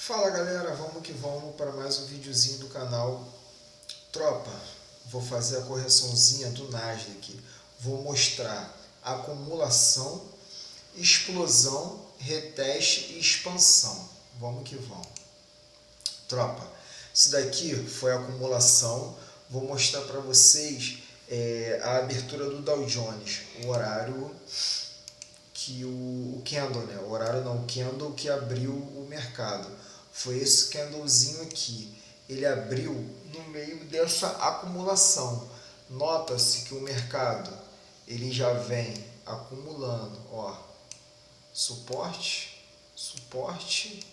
Fala galera, vamos que vamos para mais um videozinho do canal. Tropa, vou fazer a correçãozinha do Nasdaq. Vou mostrar acumulação, explosão, reteste e expansão. Vamos que vamos. Tropa, isso daqui foi a acumulação. Vou mostrar para vocês a abertura do Dow Jones, o horário que o candle, né? O horário não, o candle que abriu o mercado. Foi esse candlezinho aqui. Ele abriu no meio dessa acumulação. Nota-se que o mercado ele já vem acumulando, ó, suporte, suporte.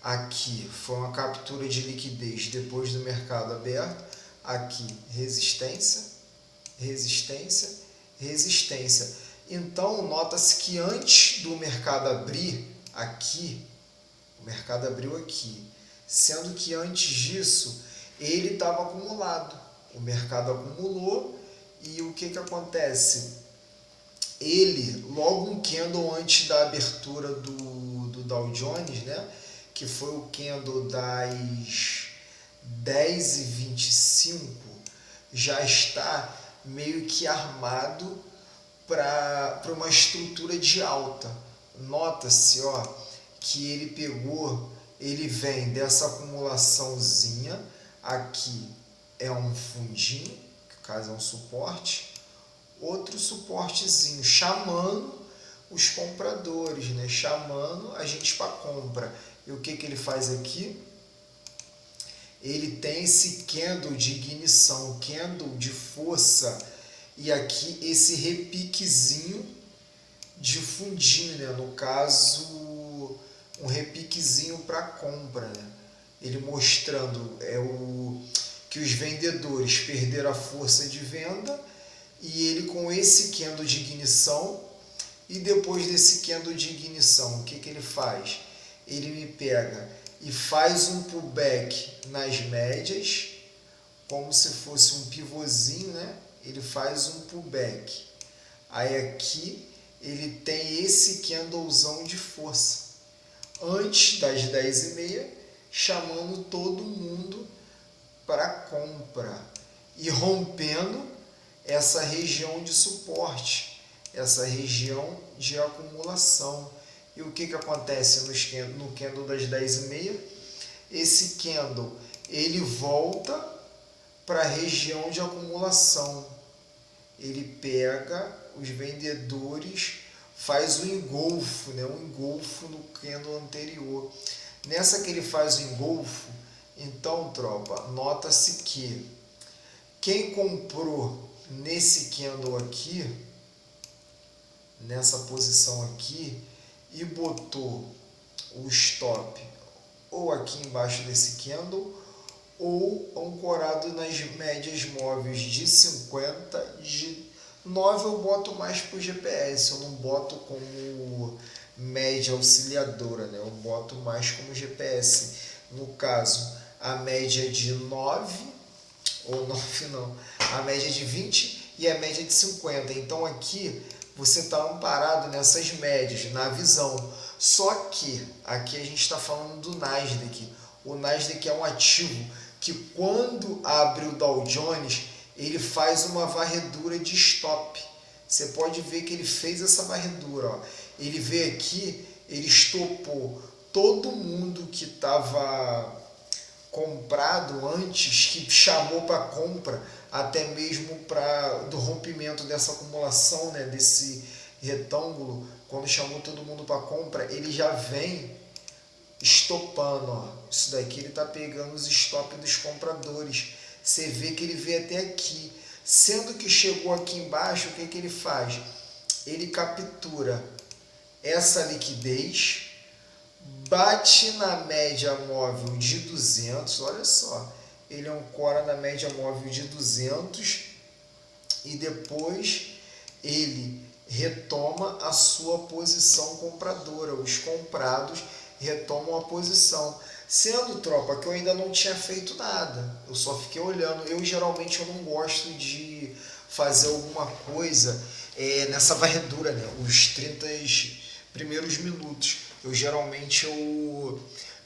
Aqui foi uma captura de liquidez depois do mercado aberto. Aqui resistência, resistência, resistência. Então, nota-se que antes do mercado abrir aqui, o mercado abriu aqui, sendo que antes disso, ele estava acumulado. O mercado acumulou e o que acontece? Ele, logo um candle antes da abertura do Dow Jones, né, que foi o candle das 10h25, já está meio que armado para uma estrutura de alta. Nota-se, ó, que ele vem dessa acumulaçãozinha, aqui é um fundinho, que no caso é um suporte, outro suportezinho, chamando os compradores, né? Chamando a gente para compra. E o que ele faz aqui? Ele tem esse candle de ignição, candle de força, e aqui esse repiquezinho de fundinho, né? No caso, um repiquezinho para compra, né? Ele mostrando que os vendedores perderam a força de venda, e ele com esse candle de ignição, e depois desse candle de ignição, o que ele faz? Ele me pega e faz um pullback nas médias, como se fosse um pivôzinho, né? Ele faz um pullback. Aí aqui ele tem esse candlezão de força. Antes das 10h30, chamando todo mundo para compra e rompendo essa região de suporte, essa região de acumulação. E o que acontece no candle das 10h30? Esse candle ele volta para a região de acumulação. Ele pega os vendedores, faz o engolfo, né? Um engolfo no candle anterior. Nessa que ele faz o engolfo, então, tropa, nota-se que quem comprou nesse candle aqui, nessa posição aqui, e botou o stop ou aqui embaixo desse candle, ou ancorado nas médias móveis de 50, de 9 eu boto mais para o GPS, eu não boto como média auxiliadora, né? Eu boto mais como GPS. No caso, a média de 9, ou 9 não, a média de 20 e a média de 50. Então aqui você está amparado nessas médias, na visão. Só que aqui a gente está falando do Nasdaq. O Nasdaq é um ativo que quando abre o Dow Jones, ele faz uma varredura de stop. Você pode ver que ele fez essa varredura. Ó. Ele veio aqui, ele estopou todo mundo que estava comprado antes, que chamou para compra, até mesmo do rompimento dessa acumulação, né, desse retângulo, quando chamou todo mundo para compra, ele já vem estopando, ó. Isso daqui ele está pegando os stop dos compradores. Você vê que ele veio até aqui, sendo que chegou aqui embaixo, o que ele faz? Ele captura essa liquidez, bate na média móvel de 200, olha só, ele ancora na média móvel de 200 e depois ele retoma a sua posição compradora, os comprados retomam a posição. Sendo, tropa, que eu ainda não tinha feito nada, eu só fiquei olhando. Geralmente eu não gosto de fazer alguma coisa nessa varredura, né? Os 30 primeiros minutos. Eu geralmente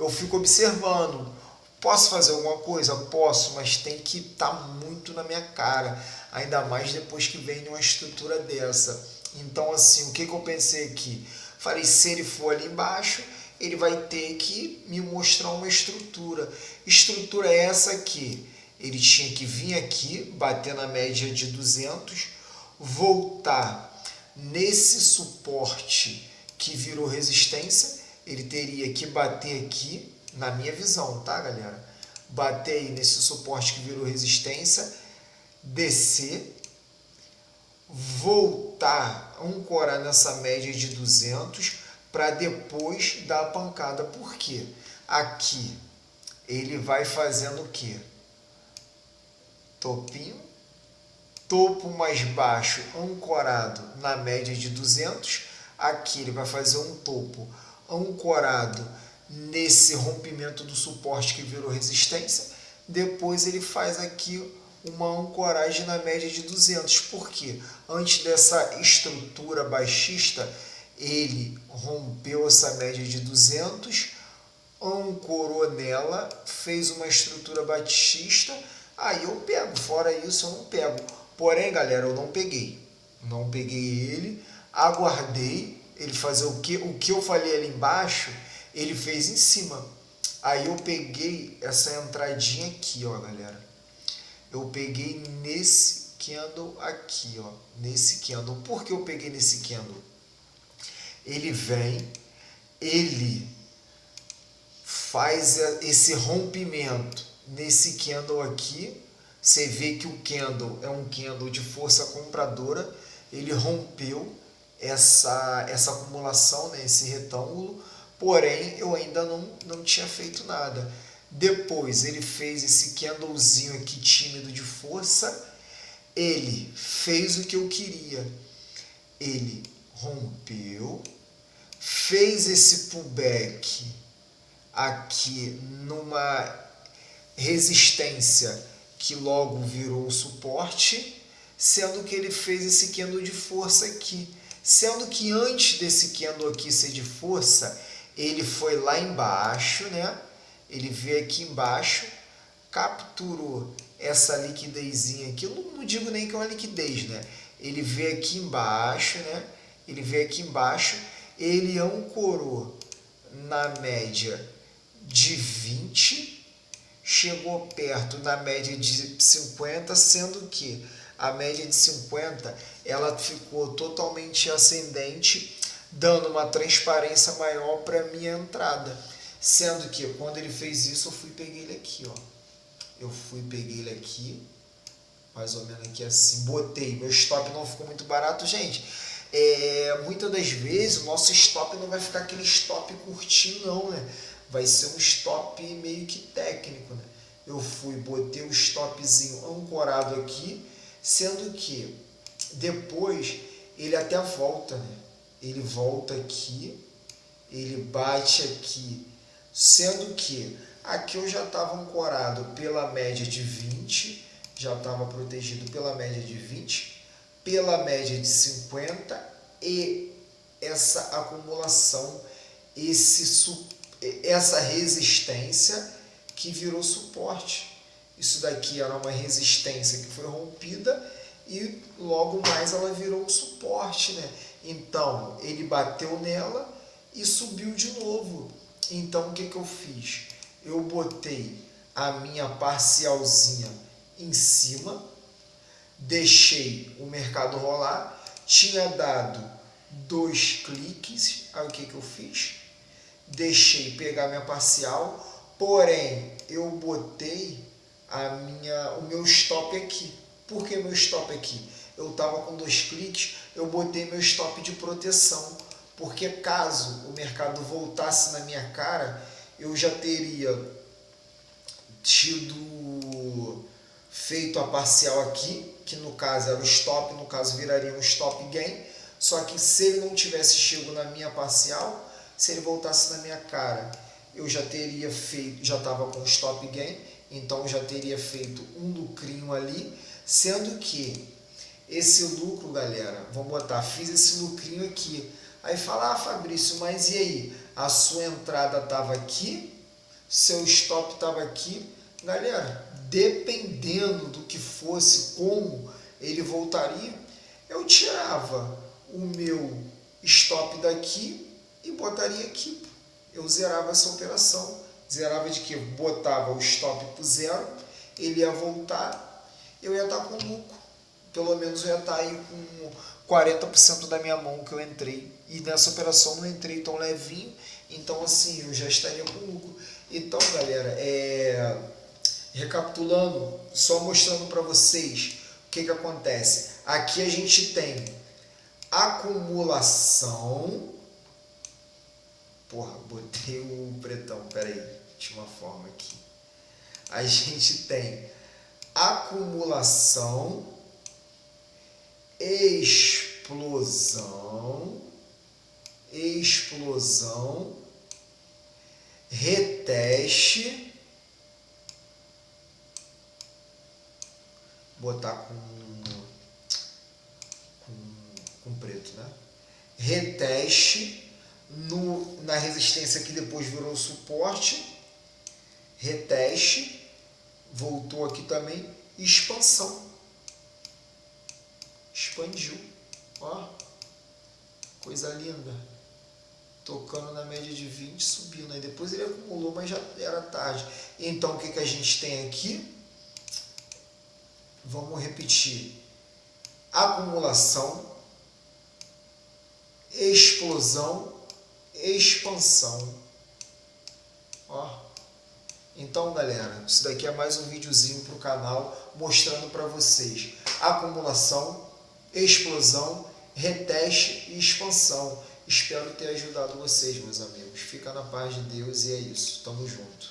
eu fico observando. Posso fazer alguma coisa? Posso, mas tem que estar muito na minha cara, ainda mais depois que vem uma estrutura dessa. Então, assim, o que eu pensei aqui? Falei, se ele for ali embaixo, ele vai ter que me mostrar uma estrutura. Estrutura é essa aqui. Ele tinha que vir aqui, bater na média de 200, voltar nesse suporte que virou resistência, ele teria que bater aqui, na minha visão, tá, galera? Bater aí nesse suporte que virou resistência, descer, voltar, ancorar nessa média de 200 para depois dar a pancada. Por quê? Aqui ele vai fazendo o quê? Topinho, topo mais baixo ancorado na média de 200. Aqui ele vai fazer um topo ancorado nesse rompimento do suporte que virou resistência. Depois ele faz aqui uma ancoragem na média de 200. Por quê? Antes dessa estrutura baixista, ele rompeu essa média de 200, ancorou nela, fez uma estrutura baixista. Aí eu pego, fora isso eu não pego. Porém, galera, eu não peguei. Não peguei ele, aguardei ele fazer o que eu falei ali embaixo, ele fez em cima. Aí eu peguei essa entradinha aqui, ó, galera. Eu peguei nesse candle aqui, ó. Nesse candle. Por que eu peguei nesse candle? Ele vem, ele faz esse rompimento nesse candle aqui. Você vê que o candle é um candle de força compradora. Ele rompeu essa acumulação, né, esse retângulo. Porém, eu ainda não tinha feito nada. Depois, ele fez esse candlezinho aqui tímido de força. Ele fez o que eu queria. Ele rompeu, fez esse pullback aqui numa resistência que logo virou suporte, sendo que ele fez esse candle de força aqui. Sendo que antes desse candle aqui ser de força, ele foi lá embaixo, né? Ele veio aqui embaixo, capturou essa liquidezinha aqui. Eu não digo nem que é uma liquidez, né? Ele veio aqui embaixo, né? Ele veio aqui embaixo, ele ancorou na média de 20, chegou perto na média de 50, sendo que a média de 50 ela ficou totalmente ascendente, dando uma transparência maior para minha entrada. Sendo que quando ele fez isso, eu fui e peguei ele aqui, ó. Eu fui e peguei ele aqui, mais ou menos aqui assim, botei. Meu stop não ficou muito barato, gente. Muitas das vezes o nosso stop não vai ficar aquele stop curtinho, não, né? Vai ser um stop meio que técnico, né? Eu fui, botei o stopzinho ancorado aqui, sendo que depois ele até volta, né? Ele volta aqui, ele bate aqui, sendo que aqui eu já estava ancorado pela média de 20, já estava protegido pela média de 20, pela média de 50 e essa acumulação, essa resistência que virou suporte. Isso daqui era uma resistência que foi rompida e logo mais ela virou um suporte, né? Então ele bateu nela e subiu de novo. Então o que eu fiz? Eu botei a minha parcialzinha em cima, deixei o mercado rolar, tinha dado 2 cliques, aí o que eu fiz? Deixei pegar minha parcial, porém eu botei o meu stop aqui. Por que meu stop aqui? Eu estava com 2 cliques, eu botei meu stop de proteção, porque caso o mercado voltasse na minha cara, eu já teria feito a parcial aqui, que no caso era o stop, no caso viraria um stop gain, só que se ele não tivesse chego na minha parcial, se ele voltasse na minha cara, eu já teria feito, já estava com stop gain, então já teria feito um lucrinho ali, sendo que esse lucro, galera, vamos botar, fiz esse lucrinho aqui. Aí fala, Fabrício, mas e aí? A sua entrada estava aqui seu stop estava aqui. Galera, dependendo do que fosse, como ele voltaria, eu tirava o meu stop daqui e botaria aqui. Eu zerava essa operação. Zerava de que? Botava o stop para zero, ele ia voltar, eu ia estar com lucro. Pelo menos eu ia estar aí com 40% da minha mão que eu entrei. E nessa operação não entrei tão levinho, então assim, eu já estaria com lucro. Então, galera, recapitulando, só mostrando para vocês o que acontece. Aqui a gente tem acumulação. Porra, botei o pretão, peraí, tinha uma forma aqui. A gente tem acumulação, explosão, reteste, botar com preto, né? Reteste na resistência que depois virou suporte, reteste, voltou aqui também, expansão, expandiu, ó, coisa linda, tocando na média de 20, subindo, aí depois ele acumulou, mas já era tarde. Então o que a gente tem aqui? Vamos repetir: acumulação, explosão, expansão. Ó. Então, galera, isso daqui é mais um videozinho para o canal mostrando para vocês acumulação, explosão, reteste e expansão. Espero ter ajudado vocês, meus amigos. Fica na paz de Deus e é isso. Tamo junto.